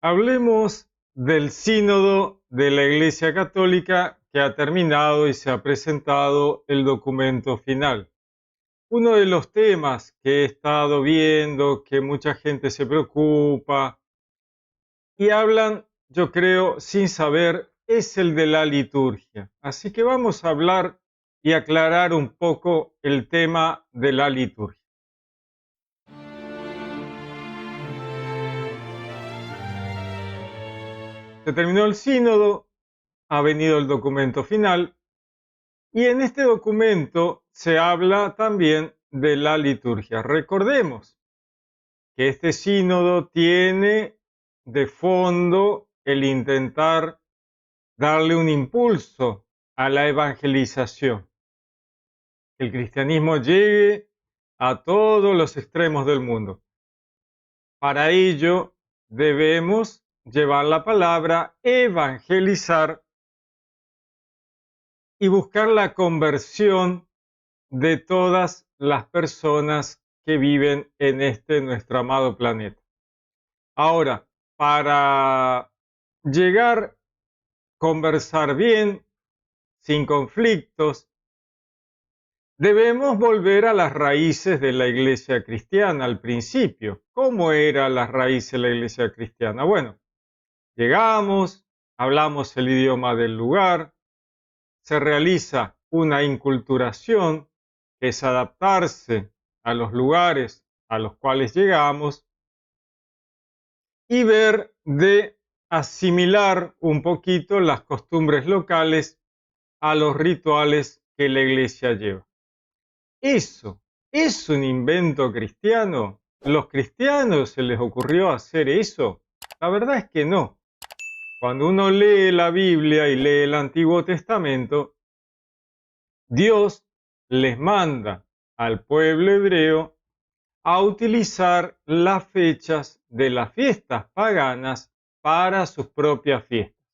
Hablemos del sínodo de la Iglesia Católica que ha terminado y se ha presentado el documento final. Uno de los temas que he estado viendo, que mucha gente se preocupa y hablan, yo creo, sin saber, es el de la liturgia. Así que vamos a hablar y aclarar un poco el tema de la liturgia. Se terminó el sínodo, ha venido el documento final. Y en este documento se habla también de la liturgia. Recordemos que este sínodo tiene de fondo el intentar darle un impulso a la evangelización, que el cristianismo llegue a todos los extremos del mundo. Para ello debemos llevar la palabra, evangelizar y buscar la conversión de todas las personas que viven en este nuestro amado planeta. Ahora, para llegar a conversar bien, sin conflictos, debemos volver a las raíces de la iglesia cristiana al principio. ¿Cómo eran las raíces de la iglesia cristiana? Bueno, llegamos, hablamos el idioma del lugar, se realiza una inculturación, que es adaptarse a los lugares a los cuales llegamos y ver de asimilar un poquito las costumbres locales a los rituales que la iglesia lleva. ¿Eso es un invento cristiano? ¿Los cristianos se les ocurrió hacer eso? La verdad es que no. Cuando uno lee la Biblia y lee el Antiguo Testamento, Dios les manda al pueblo hebreo a utilizar las fechas de las fiestas paganas para sus propias fiestas.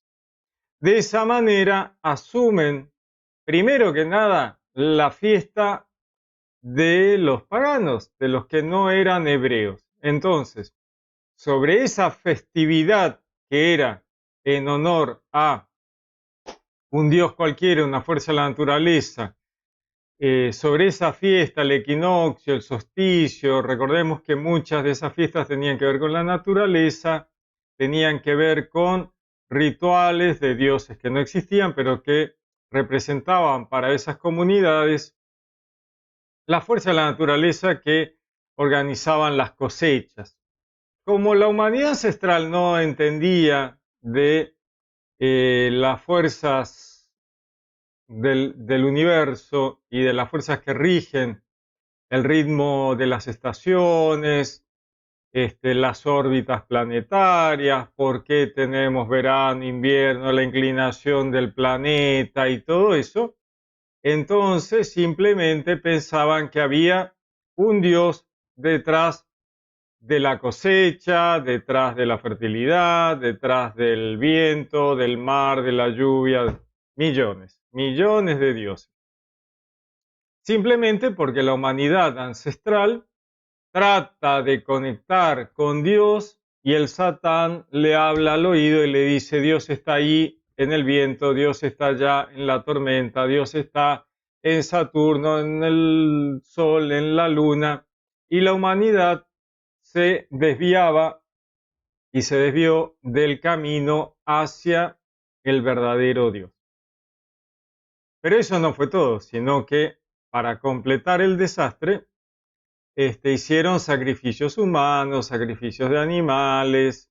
De esa manera asumen, primero que nada, la fiesta de los paganos, de los que no eran hebreos. Entonces, sobre esa festividad que era en honor a un dios cualquiera, una fuerza de la naturaleza, sobre esa fiesta, el equinoccio, el solsticio, recordemos que muchas de esas fiestas tenían que ver con la naturaleza, tenían que ver con rituales de dioses que no existían, pero que representaban para esas comunidades la fuerza de la naturaleza que organizaban las cosechas. Como la humanidad ancestral no entendía de las fuerzas del universo y de las fuerzas que rigen el ritmo de las estaciones, las órbitas planetarias, por qué tenemos verano, invierno, la inclinación del planeta y todo eso. Entonces simplemente pensaban que había un Dios detrás de la cosecha, detrás de la fertilidad, detrás del viento, del mar, de la lluvia, millones de dioses. Simplemente porque la humanidad ancestral trata de conectar con Dios y el Satán le habla al oído y le dice: Dios está ahí en el viento, Dios está allá en la tormenta, Dios está en Saturno, en el Sol, en la Luna. Y la humanidad se desviaba y se desvió del camino hacia el verdadero Dios. Pero eso no fue todo, sino que para completar el desastre, hicieron sacrificios humanos, sacrificios de animales,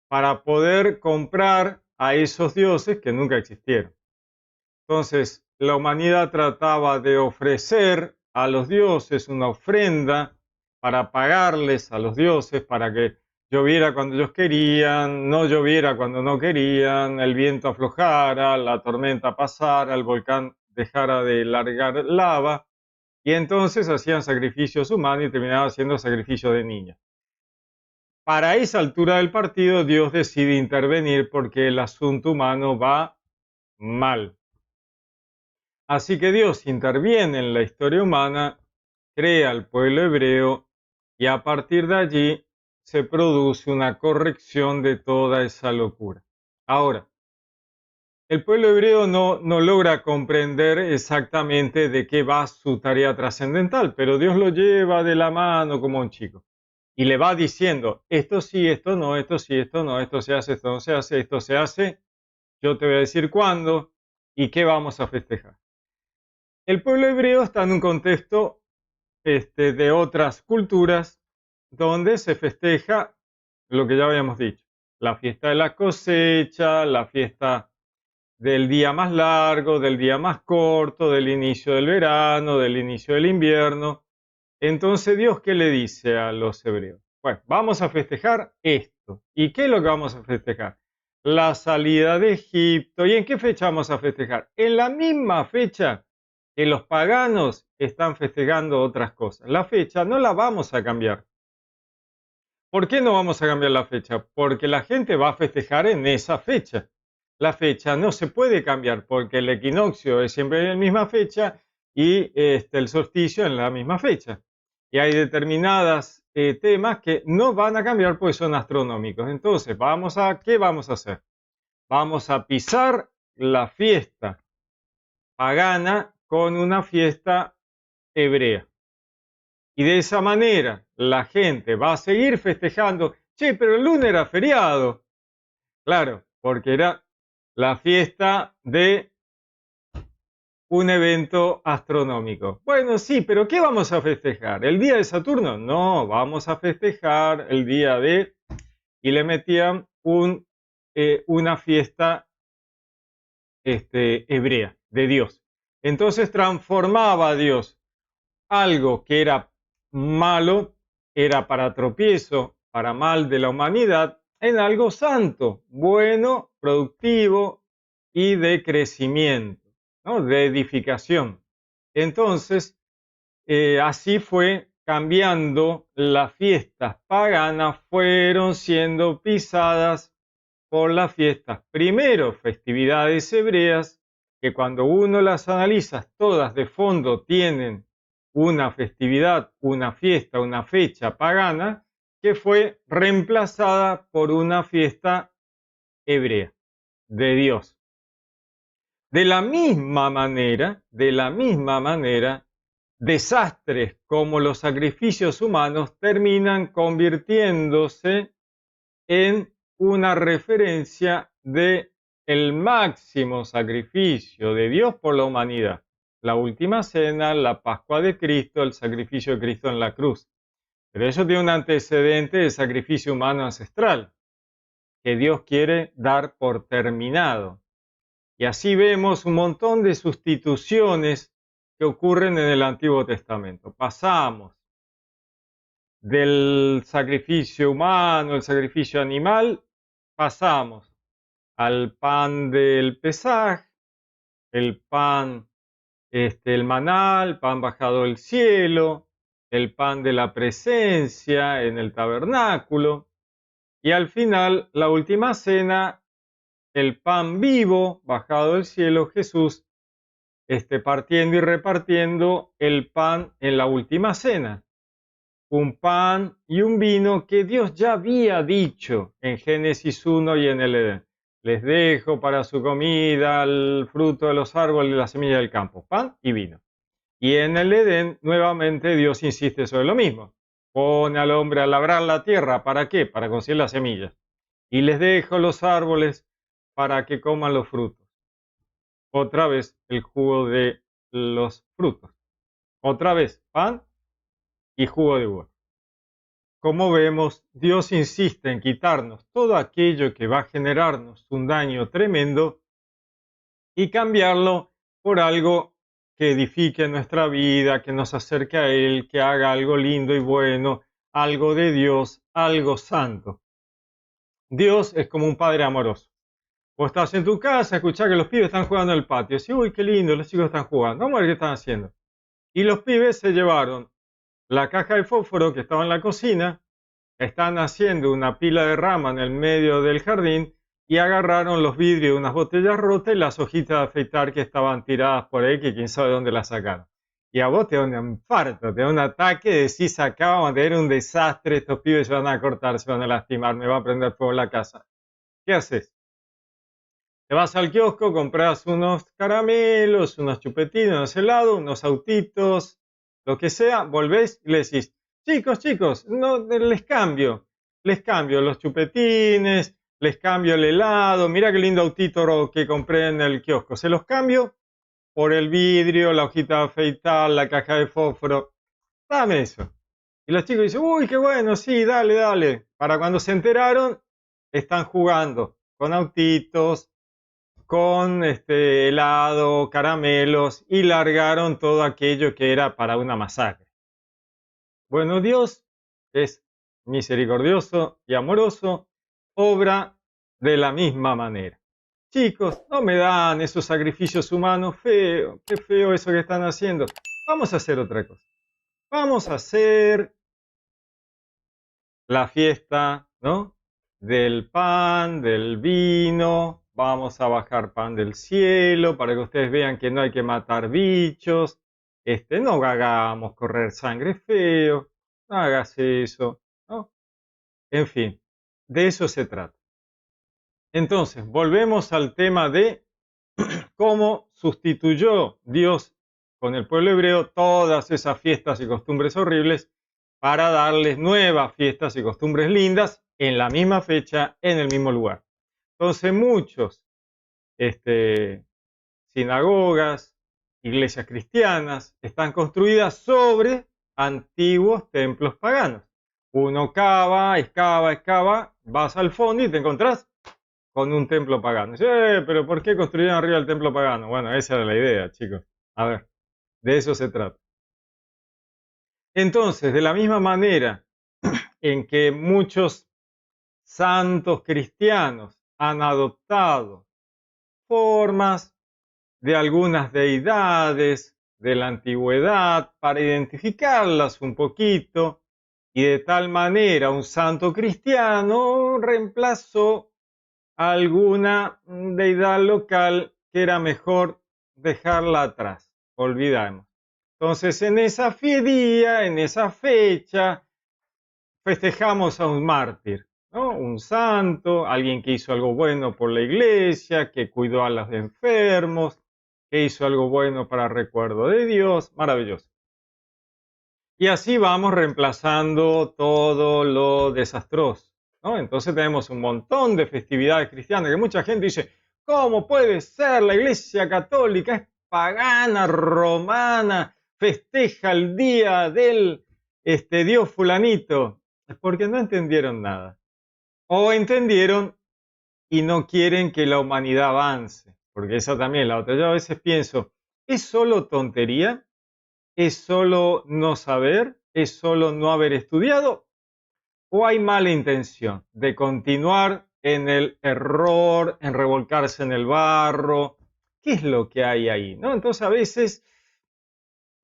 para poder comprar a esos dioses que nunca existieron. Entonces, la humanidad trataba de ofrecer a los dioses una ofrenda para pagarles a los dioses, para que lloviera cuando ellos querían, no lloviera cuando no querían, el viento aflojara, la tormenta pasara, el volcán dejara de largar lava. Y entonces hacían sacrificios humanos y terminaban haciendo sacrificios de niños. Para esa altura del partido, Dios decide intervenir porque el asunto humano va mal. Así que Dios interviene en la historia humana, crea al pueblo hebreo y a partir de allí se produce una corrección de toda esa locura. Ahora, el pueblo hebreo no logra comprender exactamente de qué va su tarea trascendental, pero Dios lo lleva de la mano como un chico y le va diciendo, esto sí, esto no, esto sí, esto no, esto se hace, esto no se hace, esto se hace, yo te voy a decir cuándo y qué vamos a festejar. El pueblo hebreo está en un contexto de otras culturas donde se festeja lo que ya habíamos dicho, la fiesta de la cosecha, la fiesta del día más largo, del día más corto, del inicio del verano, del inicio del invierno. Entonces Dios, ¿qué le dice a los hebreos? Bueno, vamos a festejar esto. ¿Y qué es lo que vamos a festejar? La salida de Egipto. ¿Y en qué fecha vamos a festejar? En la misma fecha que los paganos están festejando otras cosas. La fecha no la vamos a cambiar. ¿Por qué no vamos a cambiar la fecha? Porque la gente va a festejar en esa fecha. La fecha no se puede cambiar porque el equinoccio es siempre en la misma fecha y el solsticio en la misma fecha. Y hay determinados temas que no van a cambiar porque son astronómicos. Entonces, ¿qué vamos a hacer? Vamos a pisar la fiesta pagana con una fiesta hebrea. Y de esa manera la gente va a seguir festejando. Che, pero el lunes era feriado. Claro, porque era la fiesta de un evento astronómico. Bueno, sí, pero ¿qué vamos a festejar? ¿El día de Saturno? No, vamos a festejar el día de... Y le metían una fiesta hebrea de Dios. Entonces transformaba a Dios algo que era malo, era para tropiezo, para mal de la humanidad, en algo santo, bueno, productivo y de crecimiento, ¿no? De edificación. Entonces, así fue cambiando, las fiestas paganas fueron siendo pisadas por las fiestas, primero festividades hebreas, que cuando uno las analiza todas de fondo tienen una festividad, una fiesta, una fecha pagana, que fue reemplazada por una fiesta hebrea de Dios. De la misma manera, desastres como los sacrificios humanos terminan convirtiéndose en una referencia de el máximo sacrificio de Dios por la humanidad. La última cena, la Pascua de Cristo, el sacrificio de Cristo en la cruz. Pero eso tiene un antecedente de sacrificio humano ancestral, que Dios quiere dar por terminado. Y así vemos un montón de sustituciones que ocurren en el Antiguo Testamento. Pasamos del sacrificio humano, el sacrificio animal, pasamos al pan del Pesaj, el pan, el maná, el pan bajado del cielo, el pan de la presencia en el tabernáculo, y al final, la última cena, el pan vivo bajado del cielo, Jesús partiendo y repartiendo el pan en la última cena. Un pan y un vino que Dios ya había dicho en Génesis 1 y en el Edén. Les dejo para su comida el fruto de los árboles y la semilla del campo, pan y vino. Y en el Edén, nuevamente, Dios insiste sobre lo mismo. Pone al hombre a labrar la tierra, ¿para qué? Para conseguir las semillas. Y les dejo los árboles para que coman los frutos. Otra vez, el jugo de los frutos. Otra vez, pan y jugo de uva. Como vemos, Dios insiste en quitarnos todo aquello que va a generarnos un daño tremendo y cambiarlo por algo que edifique nuestra vida, que nos acerque a Él, que haga algo lindo y bueno, algo de Dios, algo santo. Dios es como un padre amoroso. Vos estás en tu casa, escuchás que los pibes están jugando en el patio. Decís, uy, qué lindo, los chicos están jugando. Vamos a ver qué están haciendo. Y los pibes se llevaron la caja de fósforo que estaba en la cocina, están haciendo una pila de rama en el medio del jardín y agarraron los vidrios de unas botellas rotas y las hojitas de afeitar que estaban tiradas por ahí, que quién sabe dónde las sacaron. y a vos te da un infarto, te da un ataque, decís acá vamos a tener un desastre, estos pibes se van a cortar, se van a lastimar, me va a prender fuego la casa. ¿Qué haces? Te vas al kiosco, compras unos caramelos, unos chupetines, unos helados, unos autitos, lo que sea, volvés y le decís, chicos, no, les cambio los chupetines, les cambio el helado, mira qué lindo autito que compré en el kiosco, se los cambio por el vidrio, la hojita de afeitar, la caja de fósforo, dame eso. Y los chicos dicen, uy, qué bueno, sí, dale. Para cuando se enteraron, están jugando con autitos, con helado, caramelos, y largaron todo aquello que era para una masacre. Bueno, Dios es misericordioso y amoroso, obra de la misma manera. Chicos, no me dan esos sacrificios humanos, feo, qué feo eso que están haciendo. Vamos a hacer otra cosa. Vamos a hacer la fiesta, ¿no? Del pan, del vino, vamos a bajar pan del cielo para que ustedes vean que no hay que matar bichos, no hagamos correr sangre feo, no hagas eso, ¿no? En fin, de eso se trata. Entonces, volvemos al tema de cómo sustituyó Dios con el pueblo hebreo todas esas fiestas y costumbres horribles para darles nuevas fiestas y costumbres lindas en la misma fecha, en el mismo lugar. Entonces muchos sinagogas, iglesias cristianas, están construidas sobre antiguos templos paganos. Uno excava, vas al fondo y te encontrás con un templo pagano. Dice, pero ¿por qué construyeron arriba el templo pagano? Bueno, esa era la idea, chicos. A ver, de eso se trata. Entonces, de la misma manera en que muchos santos cristianos han adoptado formas de algunas deidades de la antigüedad para identificarlas un poquito, y de tal manera un santo cristiano reemplazó a alguna deidad local que era mejor dejarla atrás, olvidamos. Entonces en esa día, en esa fecha, festejamos a un mártir, ¿no? Un santo, alguien que hizo algo bueno por la iglesia, que cuidó a los enfermos, que hizo algo bueno para recuerdo de Dios, maravilloso. Y así vamos reemplazando todo lo desastroso, ¿no? Entonces tenemos un montón de festividades cristianas que mucha gente dice, ¿cómo puede ser? La iglesia católica es pagana, romana, festeja el día del Dios fulanito. Es porque no entendieron nada. O entendieron y no quieren que la humanidad avance. Porque esa también es la otra. Yo a veces pienso, ¿es solo tontería? ¿Es solo no saber? ¿Es solo no haber estudiado? ¿O hay mala intención de continuar en el error, en revolcarse en el barro? ¿Qué es lo que hay ahí? ¿No? Entonces a veces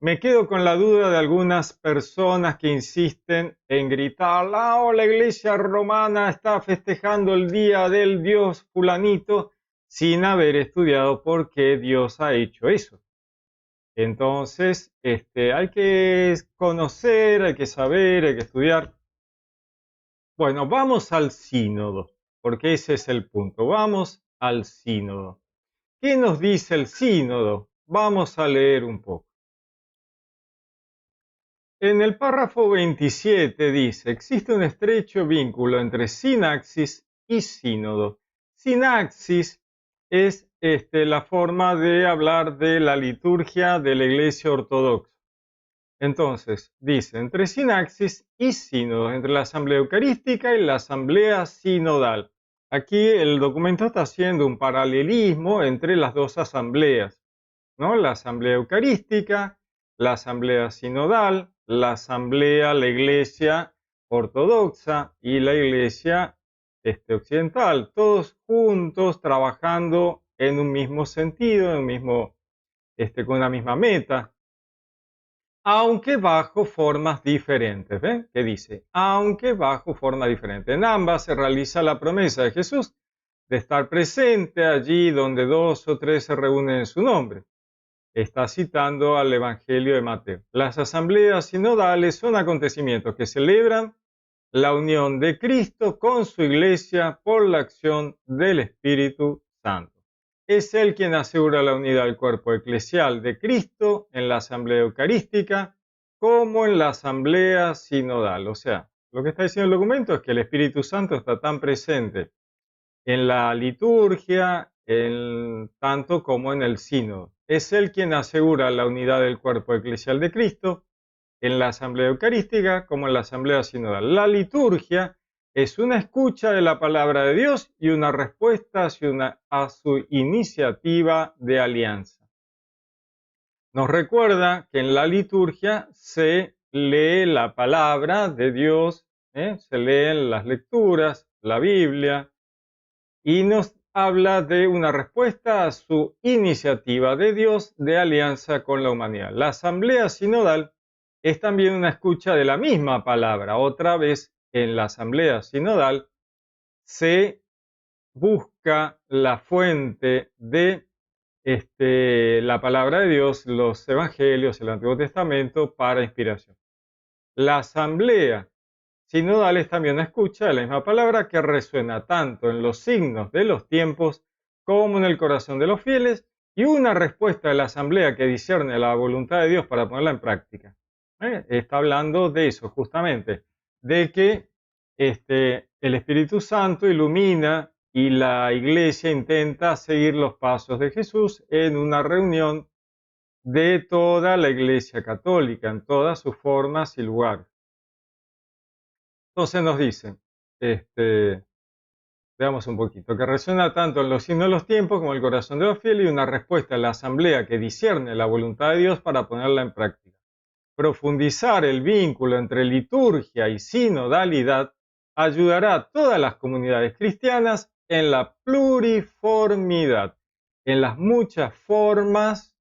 me quedo con la duda de algunas personas que insisten en gritar, la iglesia romana está festejando el día del dios fulanito sin haber estudiado por qué Dios ha hecho eso. Entonces, hay que conocer, hay que saber, hay que estudiar. Bueno, vamos al sínodo, porque ese es el punto. Vamos al sínodo. ¿Qué nos dice el sínodo? Vamos a leer un poco. En el párrafo 27 dice, existe un estrecho vínculo entre sinaxis y sínodo. Sinaxis es la forma de hablar de la liturgia de la Iglesia Ortodoxa. Entonces, dice, entre sinaxis y sínodo, entre la asamblea eucarística y la asamblea sinodal. Aquí el documento está haciendo un paralelismo entre las dos asambleas, ¿no? La asamblea eucarística, la asamblea sinodal, la iglesia ortodoxa y la iglesia occidental, todos juntos trabajando en un mismo sentido, con una misma meta, aunque bajo formas diferentes. ¿Ven? ¿Qué dice? Aunque bajo formas diferentes. En ambas se realiza la promesa de Jesús de estar presente allí donde dos o tres se reúnen en su nombre. está citando al Evangelio de Mateo. Las asambleas sinodales son acontecimientos que celebran la unión de Cristo con su iglesia por la acción del Espíritu Santo. Es Él quien asegura la unidad del cuerpo eclesial de Cristo en la asamblea eucarística como en la asamblea sinodal. O sea, lo que está diciendo el documento es que el Espíritu Santo está tan presente en la liturgia, tanto como en el sínodo. Es Él quien asegura la unidad del cuerpo eclesial de Cristo en la asamblea eucarística como en la asamblea sinodal. La liturgia es una escucha de la palabra de Dios y una respuesta a su iniciativa de alianza. Nos recuerda que en la liturgia se lee la palabra de Dios, se leen las lecturas, la Biblia, y nos habla de una respuesta a su iniciativa de Dios de alianza con la humanidad. La asamblea sinodal es también una escucha de la misma palabra. Otra vez, en la asamblea sinodal se busca la fuente de la palabra de Dios, los evangelios, el Antiguo Testamento, para inspiración. La asamblea sinodal es también una escucha de la misma palabra que resuena tanto en los signos de los tiempos como en el corazón de los fieles y una respuesta de la asamblea que discierne la voluntad de Dios para ponerla en práctica. Está hablando de eso justamente, de que el Espíritu Santo ilumina y la iglesia intenta seguir los pasos de Jesús en una reunión de toda la iglesia católica, en todas sus formas y lugares. Entonces nos dice, veamos un poquito, que resuena tanto en los signos de los tiempos como en el corazón de los fieles y una respuesta a la asamblea que discierne la voluntad de Dios para ponerla en práctica. Profundizar el vínculo entre liturgia y sinodalidad ayudará a todas las comunidades cristianas en la pluriformidad, en las muchas formas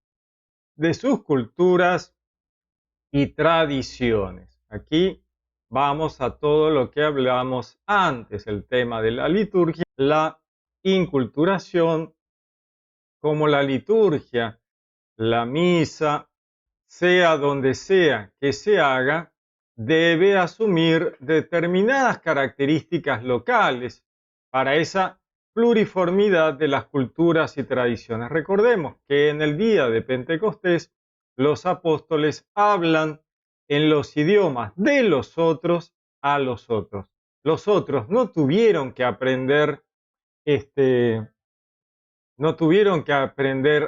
de sus culturas y tradiciones. Aquí vamos a todo lo que hablamos antes, el tema de la liturgia, la inculturación, como la liturgia, la misa, sea donde sea que se haga, debe asumir determinadas características locales para esa pluriformidad de las culturas y tradiciones. Recordemos que en el día de Pentecostés los apóstoles hablan en los idiomas de los otros a los otros. Los otros no tuvieron que aprender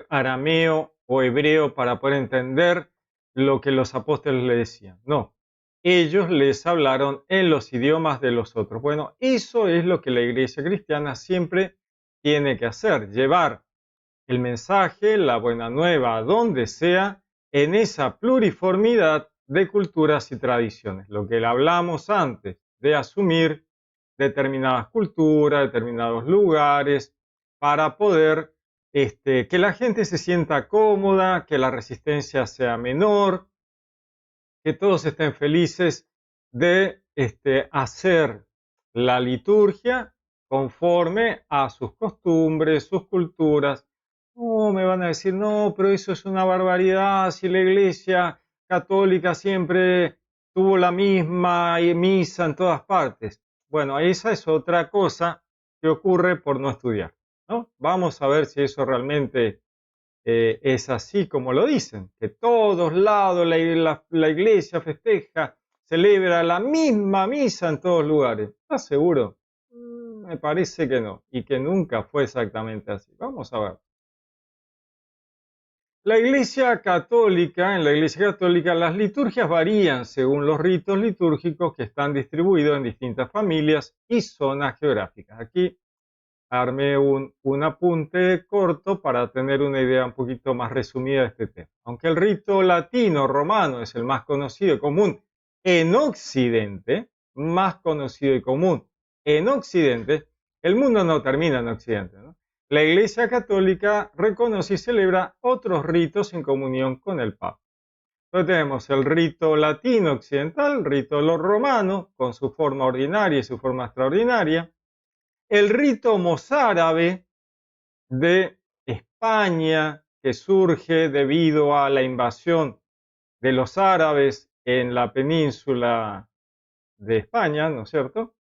arameo o hebreo para poder entender lo que los apóstoles le decían. No, ellos les hablaron en los idiomas de los otros. Bueno, eso es lo que la iglesia cristiana siempre tiene que hacer, llevar el mensaje, la buena nueva, a donde sea, en esa pluriformidad de culturas y tradiciones. Lo que hablamos antes, de asumir determinadas culturas, determinados lugares, para poder que la gente se sienta cómoda, que la resistencia sea menor, que todos estén felices de hacer la liturgia conforme a sus costumbres, sus culturas. No, me van a decir, no, pero eso es una barbaridad, si la iglesia católica siempre tuvo la misma misa en todas partes. Bueno, esa es otra cosa que ocurre por no estudiar, ¿no? Vamos a ver si eso realmente es así como lo dicen, que todos lados la iglesia festeja, celebra la misma misa en todos lugares. ¿Estás seguro? Me parece que no, y que nunca fue exactamente así. Vamos a ver. En la Iglesia Católica, las liturgias varían según los ritos litúrgicos que están distribuidos en distintas familias y zonas geográficas. Aquí armé un apunte corto para tener una idea un poquito más resumida de este tema. Aunque el rito latino romano es el más conocido y común en Occidente, el mundo no termina en Occidente, ¿no? La Iglesia Católica reconoce y celebra otros ritos en comunión con el Papa. Entonces tenemos el rito latino occidental, el rito romano, con su forma ordinaria y su forma extraordinaria, el rito mozárabe de España, que surge debido a la invasión de los árabes en la península de España, ¿no es cierto?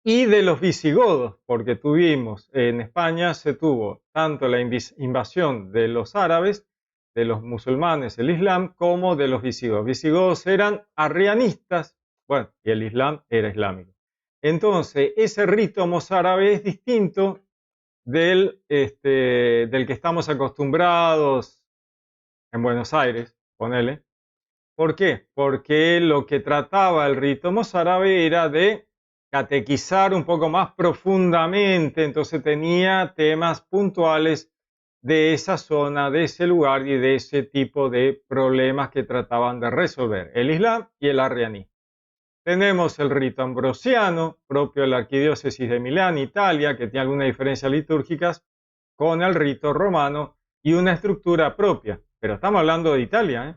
Y de los visigodos, porque tuvimos, en España se tuvo tanto la invasión de los árabes, de los musulmanes, el Islam, como de los visigodos. Visigodos eran arrianistas, bueno, y el Islam era islámico. Entonces, ese rito mozárabe es distinto del que estamos acostumbrados en Buenos Aires, ponele. ¿Por qué? Porque lo que trataba el rito mozárabe era de catequizar un poco más profundamente, entonces tenía temas puntuales de esa zona, de ese lugar y de ese tipo de problemas que trataban de resolver, el Islam y el arrianismo. Tenemos el rito ambrosiano, propio de la arquidiócesis de Milán, Italia, que tiene algunas diferencias litúrgicas con el rito romano y una estructura propia. Pero estamos hablando de Italia, ¿eh?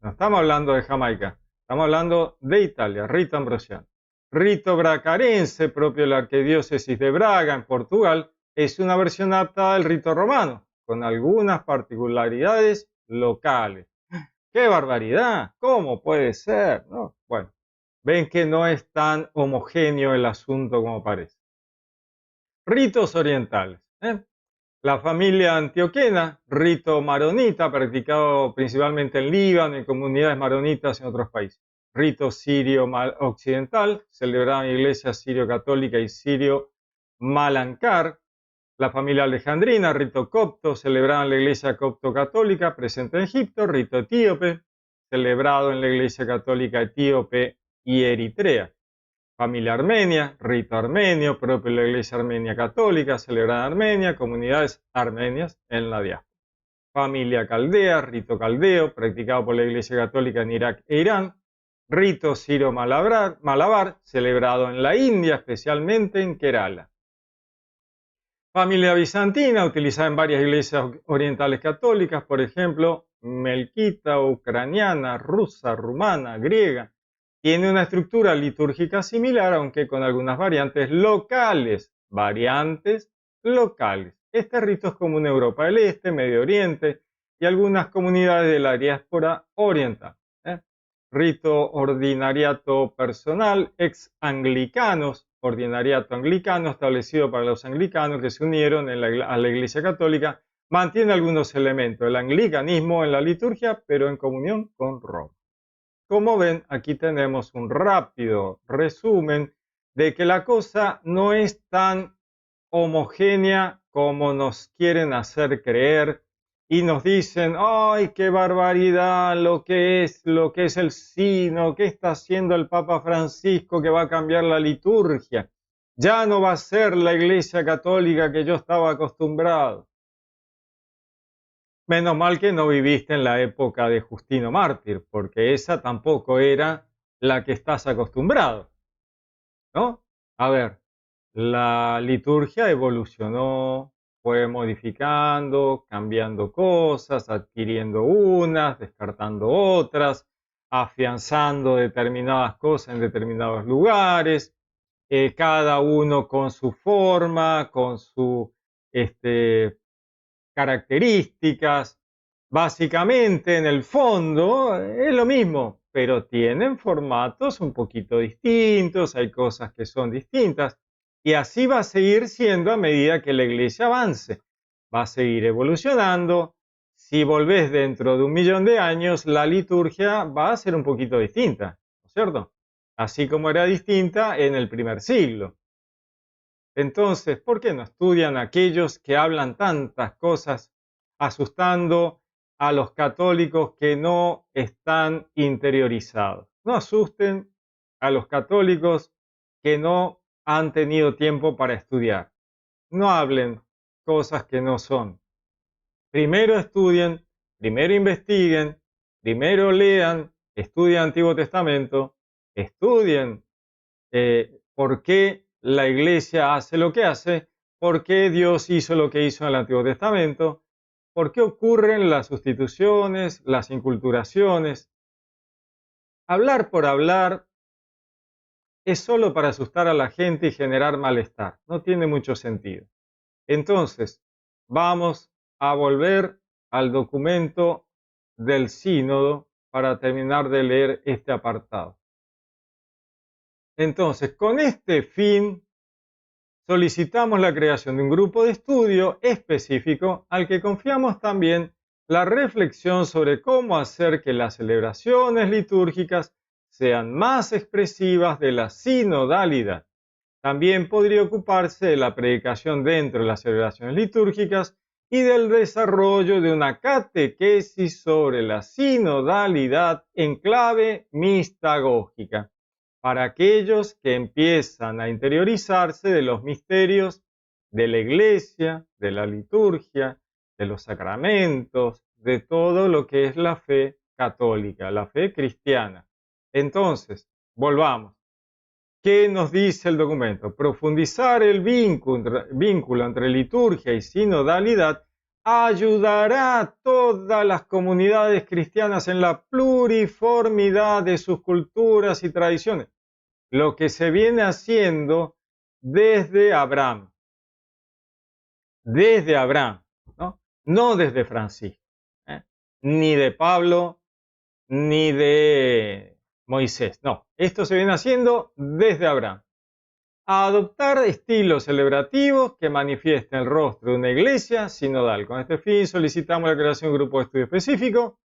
No estamos hablando de Jamaica, estamos hablando de Italia, rito ambrosiano. Rito bracarense, propio de la arquidiócesis de Braga, en Portugal, es una versión adaptada del rito romano, con algunas particularidades locales. ¡Qué barbaridad! ¿Cómo puede ser? ¿No? Bueno, ven que no es tan homogéneo el asunto como parece. Ritos orientales. La familia antioquena, rito maronita, practicado principalmente en Líbano y comunidades maronitas en otros países. Rito sirio occidental, celebrado en iglesias sirio-católica y sirio-malankar. La familia alejandrina, rito copto, celebrado en la iglesia copto-católica, presente en Egipto. Rito etíope, celebrado en la iglesia católica etíope y Eritrea. Familia armenia, rito armenio, propio de la iglesia armenia católica, celebrada en Armenia, comunidades armenias en la diáspora. Familia caldea, rito caldeo, practicado por la iglesia católica en Irak e Irán. Rito siro-malabar, celebrado en la India, especialmente en Kerala. Familia bizantina, utilizada en varias iglesias orientales católicas, por ejemplo, melquita, ucraniana, rusa, rumana, griega. Tiene una estructura litúrgica similar, aunque con algunas variantes locales. Este rito es común en Europa del Este, Medio Oriente y algunas comunidades de la diáspora oriental. Rito ordinariato personal, ex anglicanos, ordinariato anglicano establecido para los anglicanos que se unieron a la Iglesia Católica, mantiene algunos elementos del anglicanismo en la liturgia, pero en comunión con Roma. Como ven, aquí tenemos un rápido resumen de que la cosa no es tan homogénea como nos quieren hacer creer y nos dicen, ¡ay, qué barbaridad lo que es el sino! ¿Qué está haciendo el Papa Francisco que va a cambiar la liturgia? Ya no va a ser la Iglesia Católica que yo estaba acostumbrado. Menos mal que no viviste en la época de Justino Mártir, porque esa tampoco era la que estás acostumbrado, ¿no? A ver, la liturgia evolucionó, fue modificando, cambiando cosas, adquiriendo unas, descartando otras, afianzando determinadas cosas en determinados lugares, cada uno con su forma, con sus características. Básicamente, en el fondo, es lo mismo, pero tienen formatos un poquito distintos, hay cosas que son distintas, y así va a seguir siendo a medida que la iglesia avance. Va a seguir evolucionando. Si volvés dentro de 1.000.000 de años, la liturgia va a ser un poquito distinta, ¿no es cierto? Así como era distinta en el primer siglo. Entonces, ¿por qué no estudian aquellos que hablan tantas cosas asustando a los católicos que no están interiorizados? No asusten a los católicos que no han tenido tiempo para estudiar. No hablen cosas que no son. Primero estudien, primero investiguen, primero lean, estudien Antiguo Testamento, estudien por qué la iglesia hace lo que hace, por qué Dios hizo lo que hizo en el Antiguo Testamento, por qué ocurren las sustituciones, las inculturaciones. Hablar por hablar es solo para asustar a la gente y generar malestar. No tiene mucho sentido. Entonces, vamos a volver al documento del sínodo para terminar de leer este apartado. Entonces, con este fin, solicitamos la creación de un grupo de estudio específico al que confiamos también la reflexión sobre cómo hacer que las celebraciones litúrgicas sean más expresivas de la sinodalidad. También podría ocuparse de la predicación dentro de las celebraciones litúrgicas y del desarrollo de una catequesis sobre la sinodalidad en clave mistagógica, para aquellos que empiezan a interiorizarse de los misterios de la Iglesia, de la liturgia, de los sacramentos, de todo lo que es la fe católica, la fe cristiana. Entonces, volvamos. ¿Qué nos dice el documento? Profundizar el vínculo entre liturgia y sinodalidad ayudará a todas las comunidades cristianas en la pluriformidad de sus culturas y tradiciones, lo que se viene haciendo desde Abraham. Desde Abraham, no desde Francisco, ni de Pablo, ni de Moisés. No, esto se viene haciendo desde Abraham. A adoptar estilos celebrativos que manifiesten el rostro de una iglesia sinodal. Con este fin solicitamos la creación de un grupo de estudio específico.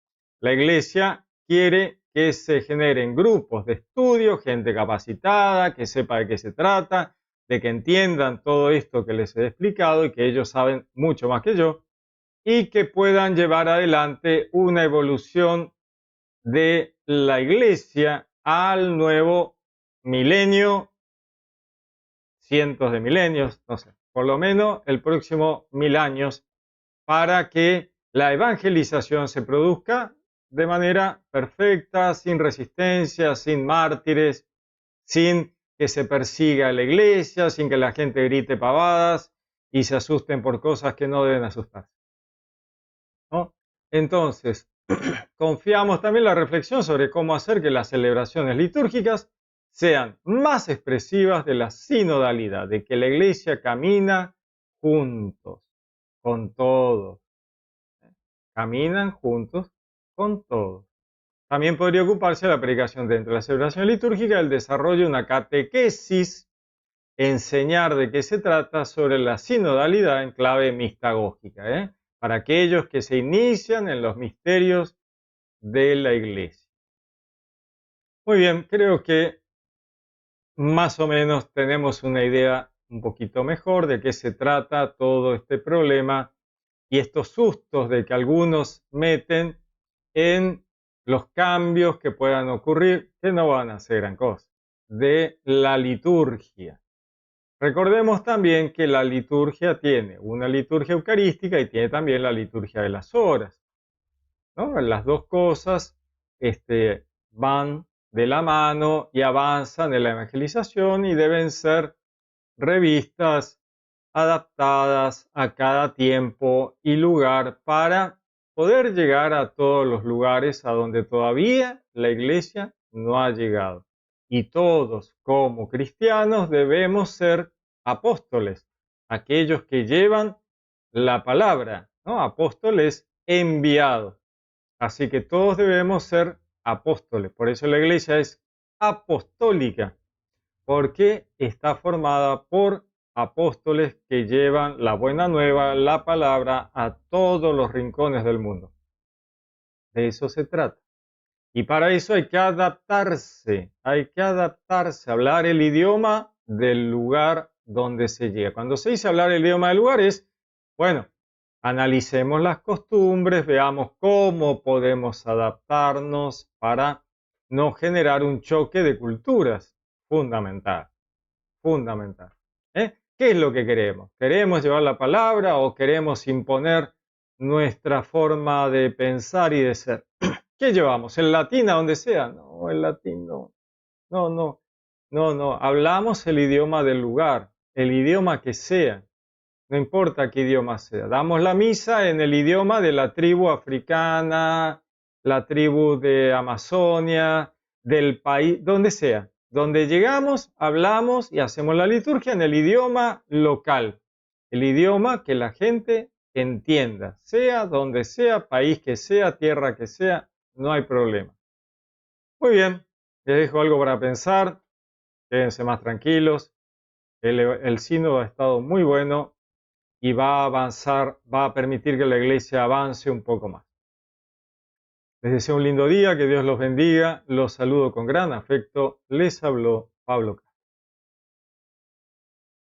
La iglesia quiere que se generen grupos de estudio, gente capacitada, que sepa de qué se trata, de que entiendan todo esto que les he explicado y que ellos saben mucho más que yo, y que puedan llevar adelante una evolución de la iglesia al nuevo milenio, cientos de milenios, no sé, por lo menos el próximo 1000 años, para que la evangelización se produzca de manera perfecta, sin resistencia, sin mártires, sin que se persiga a la iglesia, sin que la gente grite pavadas y se asusten por cosas que no deben asustarse, ¿no? Entonces, confiamos también en la reflexión sobre cómo hacer que las celebraciones litúrgicas sean más expresivas de la sinodalidad, de que la iglesia camina juntos, con todos. Caminan juntos con todos. También podría ocuparse de la predicación dentro de la celebración litúrgica del desarrollo de una catequesis, enseñar de qué se trata sobre la sinodalidad en clave mistagógica, para aquellos que se inician en los misterios de la iglesia. Muy bien, creo que más o menos tenemos una idea un poquito mejor de qué se trata todo este problema y estos sustos de que algunos meten en los cambios que puedan ocurrir, que no van a ser gran cosa, de la liturgia. Recordemos también que la liturgia tiene una liturgia eucarística y tiene también la liturgia de las horas, ¿no? Las dos cosas van de la mano y avanzan en la evangelización y deben ser revistas adaptadas a cada tiempo y lugar para poder llegar a todos los lugares a donde todavía la iglesia no ha llegado. Y todos como cristianos debemos ser apóstoles, aquellos que llevan la palabra, ¿no? Apóstoles enviados. Así que todos debemos ser apóstoles. Por eso la iglesia es apostólica, porque está formada por apóstoles que llevan la buena nueva, la palabra, a todos los rincones del mundo. De eso se trata. Y para eso hay que adaptarse, a hablar el idioma del lugar donde se llega. Cuando se dice hablar el idioma del lugar es, bueno, analicemos las costumbres, veamos cómo podemos adaptarnos para no generar un choque de culturas. Fundamental. ¿Qué es lo que queremos? ¿Queremos llevar la palabra o queremos imponer nuestra forma de pensar y de ser? ¿Qué llevamos? ¿El latín a donde sea? No, el latín no. No. Hablamos el idioma del lugar, el idioma que sea. No importa qué idioma sea. Damos la misa en el idioma de la tribu africana, la tribu de Amazonia, del país, donde sea. Donde llegamos, hablamos y hacemos la liturgia en el idioma local, el idioma que la gente que entienda, sea donde sea, país que sea, tierra que sea, no hay problema. Muy bien, les dejo algo para pensar, quédense más tranquilos, el sínodo ha estado muy bueno y va a avanzar, va a permitir que la iglesia avance un poco más. Les deseo un lindo día, que Dios los bendiga, los saludo con gran afecto, les habló Pablo.